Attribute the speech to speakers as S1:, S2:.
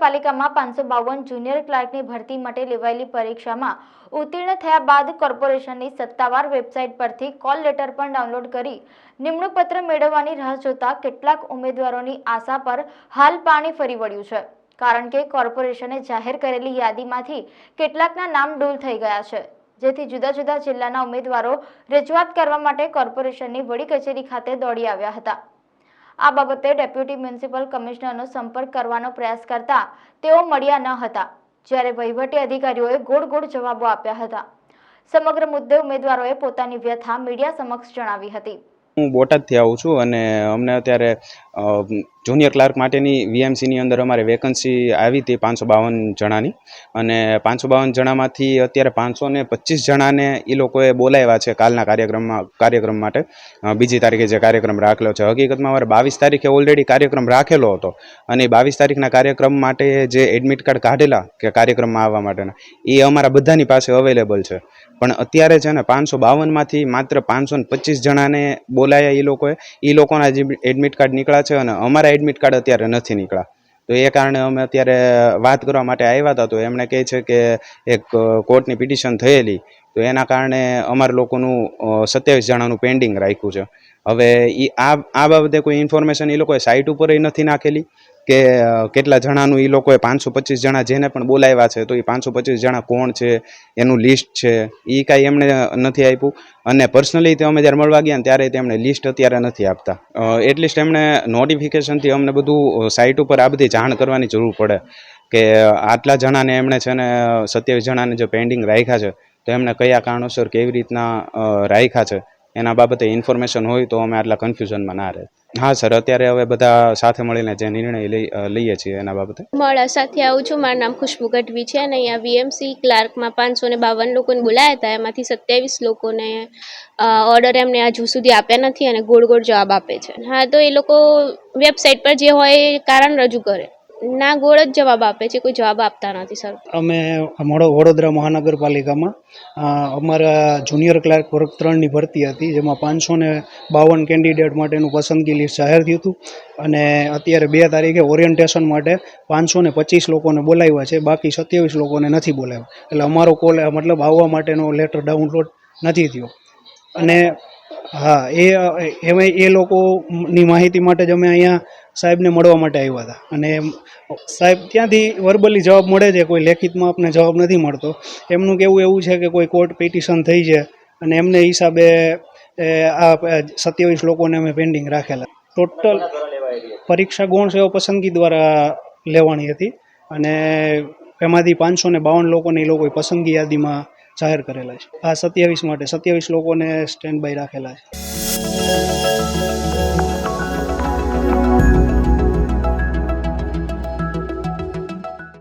S1: મહાનગરપાલિકામાં 552 જુનિયર ક્લાર્કની ભરતી માટે લેવાયેલી પરીક્ષામાં ઉત્તીર્ણ થયા બાદ કોર્પોરેશનની સત્તાવાર વેબસાઇટ પરથી કોલ લેટર પણ ડાઉનલોડ કરી નિમણૂક પત્ર મેળવવાની રાહ જોતા કેટલાક ઉમેદવારોની આશા પર હાલ પાણી ફરી વળ્યું છે, કારણ કે કોર્પોરેશને જાહેર કરેલી યાદીમાંથી કેટલાકના નામ ડૂલ થઈ ગયા છે, જેથી જુદા જુદા જિલ્લાના ઉમેદવારો રજૂઆત કરવા માટે કોર્પોરેશનની વડી કચેરી ખાતે દોડી આવ્યા હતા। આ બાબતે ડેપ્યુટી મ્યુનિસિપલ કમિશનરનો સંપર્ક કરવાનો પ્રયાસ કરતા તેઓ મળ્યા ન હતા, જ્યારે વહીવટી અધિકારીઓએ ગોળ જવાબો આપ્યા હતા। સમગ્ર મુદ્દે ઉમેદવારોએ પોતાની વ્યથા મીડિયા સમક્ષ જણાવી હતી।
S2: હું બોટાદથી આવું છું અને અમને અત્યારે જુનિયર ક્લાર્ક માટેની વીએમસીની અંદર અમારે વેકન્સી આવી હતી 552 જણાની, અને 552 જણામાંથી અત્યારે 525 જણાને એ લોકોએ બોલાવ્યા છે કાલના કાર્યક્રમ માટે। બીજી તારીખે જે કાર્યક્રમ રાખેલો છે, હકીકતમાં અમારે 22 તારીખે ઓલરેડી કાર્યક્રમ રાખેલો હતો, અને 22 તારીખના કાર્યક્રમ માટે જે એડમિટ કાર્ડ કાઢેલા કે કાર્યક્રમમાં આવવા માટેના એ અમારા બધાની પાસે અવેલેબલ છે, પણ અત્યારે છે ને 552માંથી માત્ર 525 જણાને બોલાયા એ લોકોના જે એડમિટ કાર્ડ નીકળ્યા છે, અને અમારા એડમિટ કાર્ડ અત્યારે નથી નીકળ્યા। તો એ કારણે અમે અત્યારે વાત કરવા માટે આવ્યા હતા, તો એમણે કહે છે કે એક કોર્ટની પિટિશન થયેલી, તો એના કારણે અમારા લોકોનું 27 જણાનું પેન્ડિંગ રાખ્યું છે। હવે આ બાબતે કોઈ ઇન્ફોર્મેશન એ લોકોએ સાઇટ ઉપર નથી નાખેલી કે કેટલા જણાનું એ લોકોએ 525 જણા જેને પણ બોલાવ્યા છે, તો એ 525 જણા કોણ છે, એનું લિસ્ટ છે, એ કાંઈ એમણે નથી આપ્યું, અને પર્સનલી અમે જ્યારે મળવા ગયા ત્યારે તેમણે લિસ્ટ અત્યારે નથી આપતા। એટલીસ્ટ એમણે નોટિફિકેશનથી અમને બધું સાઇટ ઉપર આ બધી જાણ કરવાની જરૂર પડે કે આટલા જણાને એમણે છે ને 27 જણાને જે પેન્ડિંગ રાખ્યા છે, તો એમને કયા કારણોસર કેવી રીતના રાખ્યા છે એના બાબતે ઇન્ફોર્મેશન હોય તો અમે આટલા કન્ફ્યુઝનમાં ના રહે। હા સર, અત્યારે હવે બધા સાથે મળીને જે નિર્ણય લઈએ છીએ એના બાબતે।
S3: મોડાસાથી આવું છું, મારું નામ ખુશ્બુ ગઢવી છે, અને અહીંયા વીએમસી ક્લાર્કમાં 552 લોકોને બોલાયા હતા, એમાંથી 27 લોકોને ઓર્ડર એમને હજુ સુધી આપ્યા નથી અને ગોળ જવાબ આપે છે। હા, તો એ લોકો વેબસાઇટ પર જે હોય એ કારણ રજૂ કરે, ના ગોળ જ જવાબ આપે છે, કોઈ જવાબ આપતા નથી સર।
S4: અમે વડોદરા મહાનગરપાલિકામાં અમારા જુનિયર ક્લાર્ક વર્ગ 3ની ભરતી હતી, જેમાં 552 કેન્ડિડેટ માટેનું પસંદગી લિસ્ટ જાહેર થયું હતું, અને અત્યારે 2 તારીખે ઓરિએન્ટેશન માટે 525 લોકોને બોલાવ્યા છે, બાકી 27 લોકોને નથી બોલાવ્યા, એટલે અમારો કોલ મતલબ આવવા માટેનો લેટર ડાઉનલોડ નથી થયો। અને હા, એમાં એ લોકોની માહિતી માટે જ અમે અહીંયા સાહેબને મળવા માટે આવ્યા હતા, અને સાહેબ ત્યાંથી વર્બલી જવાબ મળે છે, કોઈ લેખિતમાં આપને જવાબ નથી મળતો। એમનું કહેવું એવું છે કે કોઈ કોર્ટ પિટિશન થઈ છે, અને એમને હિસાબે આ 27 લોકોને અમે પેન્ડિંગ રાખેલા। ટોટલ પરીક્ષા ગૌણ સેવા પસંદગી દ્વારા લેવાની હતી, અને એમાંથી 552 લોકોને એ લોકોએ પસંદગી યાદીમાં જાહેર કરેલા છે। આ 27 માટે 27 લોકોને સ્ટેન્ડ બાય રાખેલા છે।